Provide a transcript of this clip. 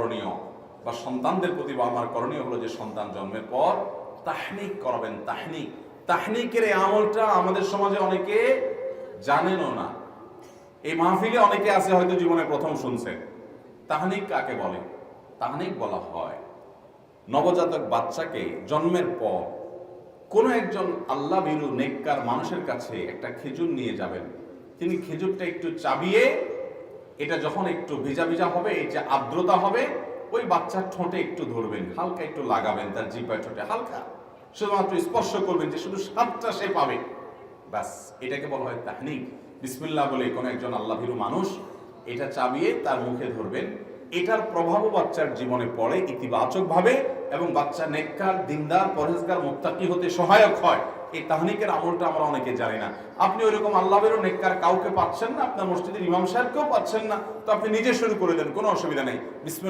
করণীয় বা সন্তানদের প্রতি বাবা মার করণীয় হলো যে সন্তান জন্মের পর তাহনিক করাবেন। তাহনিকের এই আমলটা আমাদের সমাজে অনেকে জানেনও না। এই মাহফিলে অনেকে আছে হয়তো জীবনে প্রথম শুনছেন। তাহনিক কাকে বলে? তাহনিক বলা হয় নবজাতক বাচ্চাকে জন্মের পর কোনো একজন আল্লাহ ভীরু নেককার মানুষের কাছে একটা খেজুর নিয়ে যাবেন। তিনি খেজুরটা একটু চাবিয়ে, এটা যখন একটু ভিজা ভিজা হবে, এই যে আর্দ্রতা হবে, ওই বাচ্চার ঠোঁটে একটু ধরবেন, হালকা একটু লাগাবেন, তার জিহ্বায় ঠোঁটে হালকা শুধুমাত্র স্পর্শ করবেন, যে শুধু স্বাদটা সে পাবে, ব্যাস। এটাকে বলা হয় তাহনিক। বিসমিল্লাহ বলে কোনো একজন আল্লাহ ভীরু মানুষ এটা চাবিয়ে তার মুখে ধরবেন। এটার প্রভাবও বাচ্চার জীবনে পড়ে ইতিবাচক ভাবে, এবং বাচ্চা নেককার, দিনদার, পরহেজগার, মুত্তাকি হতে সহায়ক হয়। এই তাহনিকের আমলটা আমরা অনেকে জানি না। আপনি ওইরকম আল্লাহেরও নেককার কাউকে পাচ্ছেন না, আপনার মসজিদের ইমাম সাহেবকেও পাচ্ছেন না, তো আপনি নিজে শুরু করে দেন, কোনো অসুবিধা নেই।